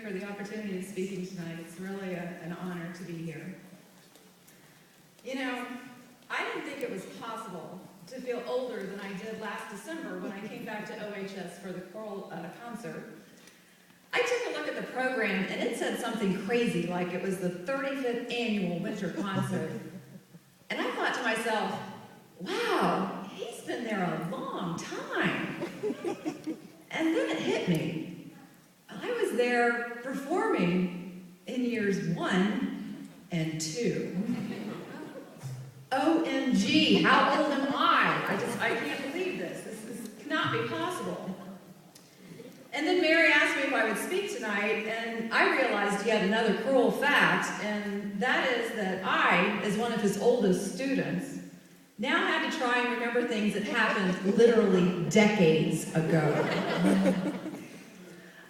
Greg, for the opportunity of speaking tonight. It's really an honor to be here. You know, I didn't think it was possible to feel older than I did last December when I came back to OHS for the choral concert. I took a look at the program, and it said something crazy, like it was the 35th annual winter concert. And I thought to myself, wow, he's been there a long time. And then it hit me. I was there performing in years 1 and 2. OMG, how old am I? I can't believe this. This cannot be possible. And then Mary asked me if I would speak tonight, and I realized yet another cruel fact, and that is that I, as one of his oldest students, now had to try and remember things that happened literally decades ago.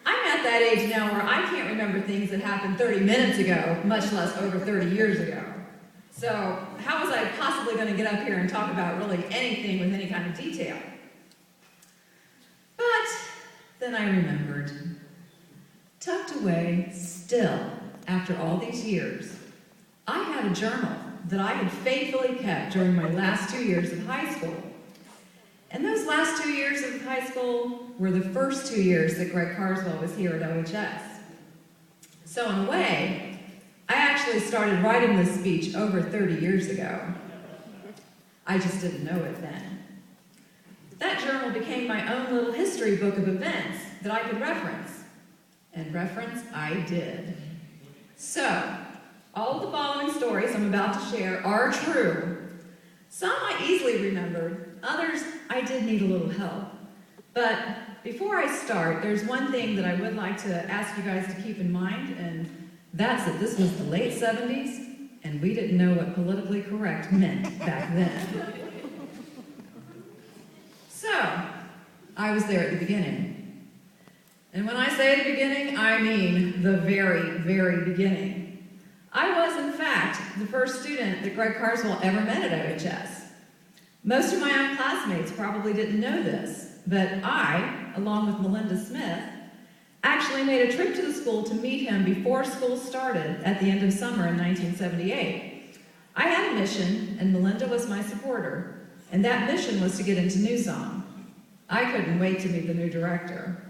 I'm at that age now where I can't remember things that happened 30 minutes ago, much less over 30 years ago. So how was I possibly going to get up here and talk about really anything with any kind of detail? But then I remembered, tucked away still after all these years, I had a journal that I had faithfully kept during my last 2 years of high school. And those last 2 years of high school were the first 2 years that Greg Carswell was here at OHS. So in a way, I actually started writing this speech over 30 years ago. I just didn't know it then. That journal became my own little history book of events that I could reference. And reference I did. So, all of the following stories I'm about to share are true. Some I easily remembered, others I did need a little help. But before I start, there's one thing that I would like to ask you guys to keep in mind, and that's that this was the late 70s, and we didn't know what politically correct meant back then. So, I was there at the beginning. And when I say the beginning, I mean the very, very beginning. I was, in fact, the first student that Greg Carswell ever met at OHS. Most of my own classmates probably didn't know this, but I, along with Melinda Smith, actually made a trip to the school to meet him before school started at the end of summer in 1978. I had a mission, and Melinda was my supporter, and that mission was to get into New Song. I couldn't wait to meet the new director.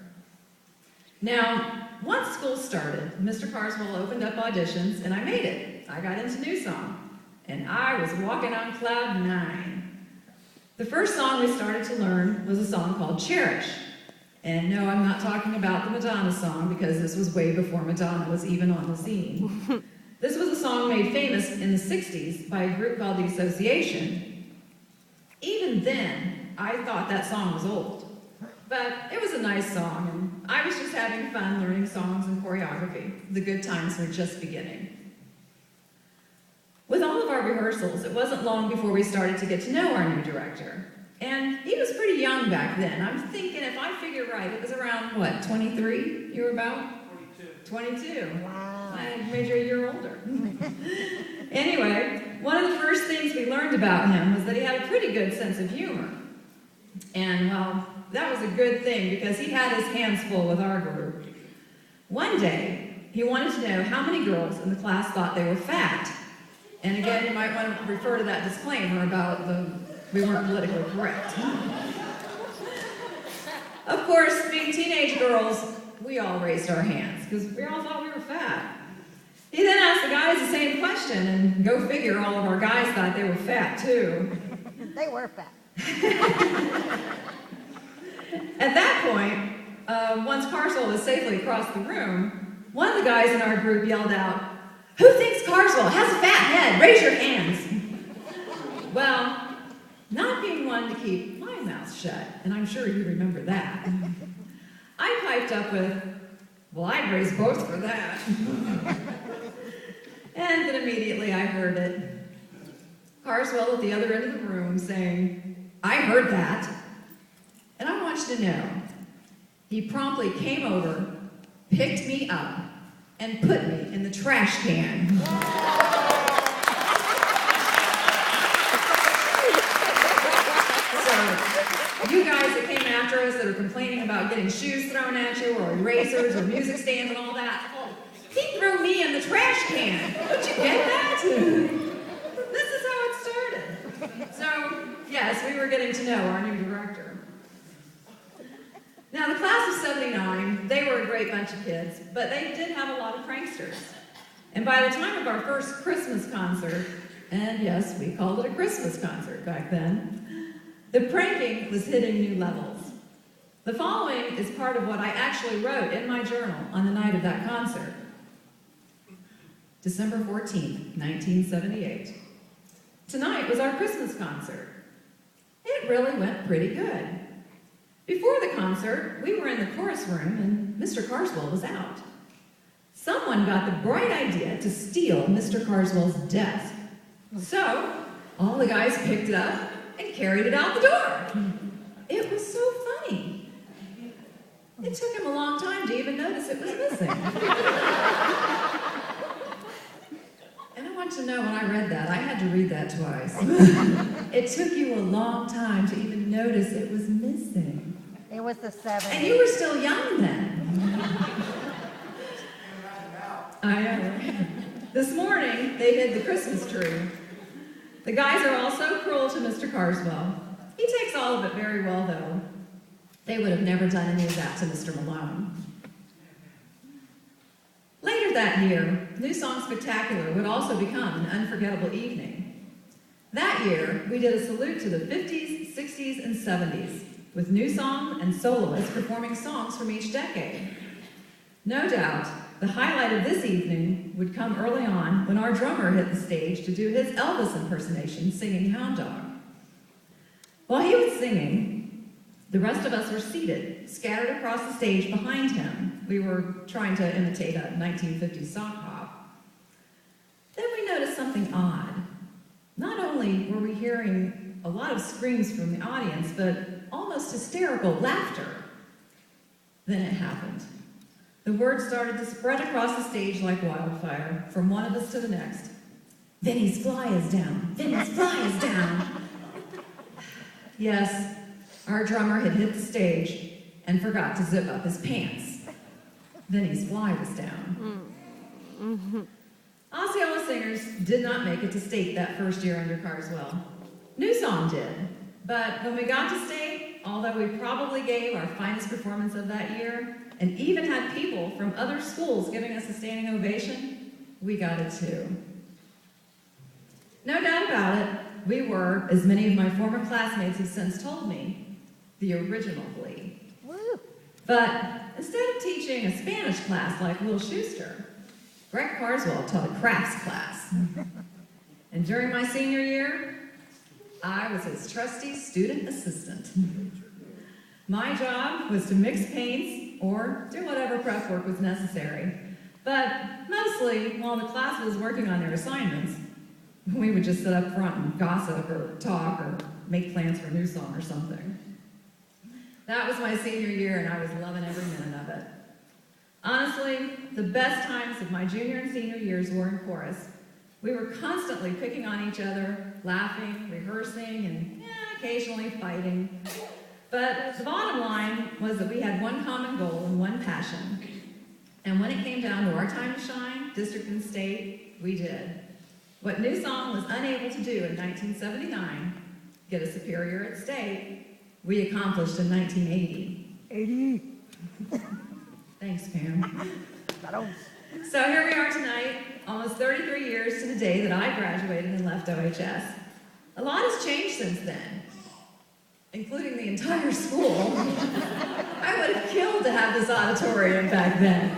Now, once school started, Mr. Carswell opened up auditions, and I made it. I got into New Song, and I was walking on cloud 9. The first song we started to learn was a song called Cherish. And no, I'm not talking about the Madonna song, because this was way before Madonna was even on the scene. This was a song made famous in the 60s by a group called The Association. Even then, I thought that song was old. But it was a nice song, and I was just having fun learning songs and choreography. The good times were just beginning. With all of our rehearsals, it wasn't long before we started to get to know our new director. And he was pretty young back then. I'm thinking, if I figure right, it was around, what, 23 you were about? 22. Wow. I made you a year older. Anyway, one of the first things we learned about him was that he had a pretty good sense of humor. And, well, that was a good thing, because he had his hands full with our group. One day, he wanted to know how many girls in the class thought they were fat. And again, you might want to refer to that disclaimer about we weren't politically correct. Of course, being teenage girls, we all raised our hands, because we all thought we were fat. He then asked the guys the same question, and go figure, all of our guys thought they were fat, too. They were fat. At that point, once Carswell was safely across the room, one of the guys in our group yelled out, "Who thinks Carswell has a fat head? Raise your hands." Well, not being one to keep my mouth shut, and I'm sure you remember that, I piped up with, "Well, I'd raise both for that." And then immediately I heard it. Carswell at the other end of the room saying, "I heard that." And I want you to know, he promptly came over, picked me up, and put me in the trash can. So, you guys that came after after us that are complaining about getting shoes thrown at you or erasers or music stands and all that. Well, he threw me in the trash can. Don't you get that? This is how it started. So, yes, we were getting to know our new director. Now, the class of 79, they were a great bunch of kids, but they did have a lot of pranksters. And by the time of our first Christmas concert, and yes, we called it a Christmas concert back then, the pranking was hitting new levels. The following is part of what I actually wrote in my journal on the night of that concert. December 14th, 1978. Tonight was our Christmas concert. It really went pretty good. Before the concert, we were in the chorus room and Mr. Carswell was out. Someone got the bright idea to steal Mr. Carswell's desk. So, all the guys picked it up and carried it out the door. It was so funny. It took him a long time to even notice it was missing. And I want you to know, when I read that, I had to read that twice. It took you a long time to even notice it was missing. It was the 70s. And you were still young then. I know. This morning, they hid the Christmas tree. The guys are all so cruel to Mr. Carswell. He takes all of it very well, though. They would have never done any of that to Mr. Malone. Later that year, New Song Spectacular would also become an unforgettable evening. That year, we did a salute to the 50s, 60s, and 70s, with new song and soloists performing songs from each decade. No doubt, the highlight of this evening would come early on when our drummer hit the stage to do his Elvis impersonation, singing Hound Dog. While he was singing, the rest of us were seated, scattered across the stage behind him. We were trying to imitate a 1950s sock hop. Then we noticed something odd. Not only were we hearing a lot of screams from the audience, but almost hysterical laughter. Then it happened. The word started to spread across the stage like wildfire, from one of us to the next. Vinny's fly is down. Vinny's fly is down. Yes, our drummer had hit the stage and forgot to zip up his pants. Vinny's fly was down. Osceola singers did not make it to state that first year under Carswell. New Song did, but when we got to state, although we probably gave our finest performance of that year, and even had people from other schools giving us a standing ovation, we got it too. No doubt about it, we were, as many of my former classmates have since told me, the original Glee. Woo. But instead of teaching a Spanish class like Will Schuster, Greg Carswell taught a crafts class. And during my senior year, I was his trusty student assistant. My job was to mix paints or do whatever prep work was necessary. But mostly, while the class was working on their assignments, we would just sit up front and gossip or talk or make plans for a new song or something. That was my senior year, and I was loving every minute of it. Honestly, the best times of my junior and senior years were in chorus. We were constantly picking on each other, laughing, rehearsing, and occasionally fighting. But the bottom line was that we had one common goal and one passion. And when it came down to our time to shine, district and state, we did. What New Song was unable to do in 1979, get a superior at state, we accomplished in 1980. 80. Thanks, Pam. So here we are tonight, almost 33 years to the day that I graduated and left OHS. A lot has changed since then, including the entire school. I would have killed to have this auditorium back then.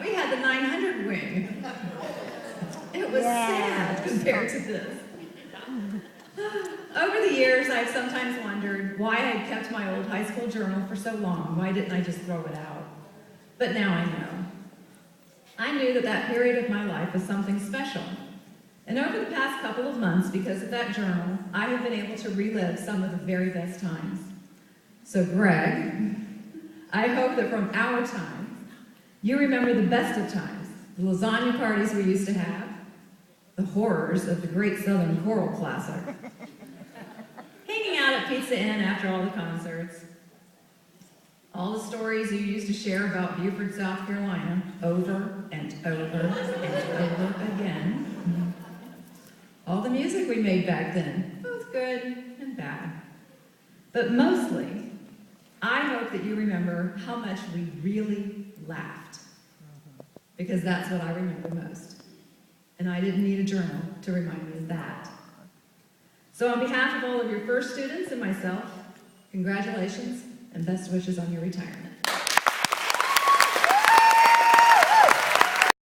We had the 900 wing. It was sad compared to this. Over the years, I've sometimes wondered why I had kept my old high school journal for so long. Why didn't I just throw it out? But now I know. I knew that that period of my life was something special. And over the past couple of months, because of that journal, I have been able to relive some of the very best times. So Greg, I hope that from our time, you remember the best of times, the lasagna parties we used to have, the horrors of the Great Southern Choral Classic, hanging out at Pizza Inn after all the concerts, All the stories you used to share about Beaufort, South Carolina, over and over and over again. All the music we made back then, both good and bad. But mostly, I hope that you remember how much we really laughed. Because that's what I remember most. And I didn't need a journal to remind me of that. So on behalf of all of your first students and myself, congratulations and best wishes on your retirement.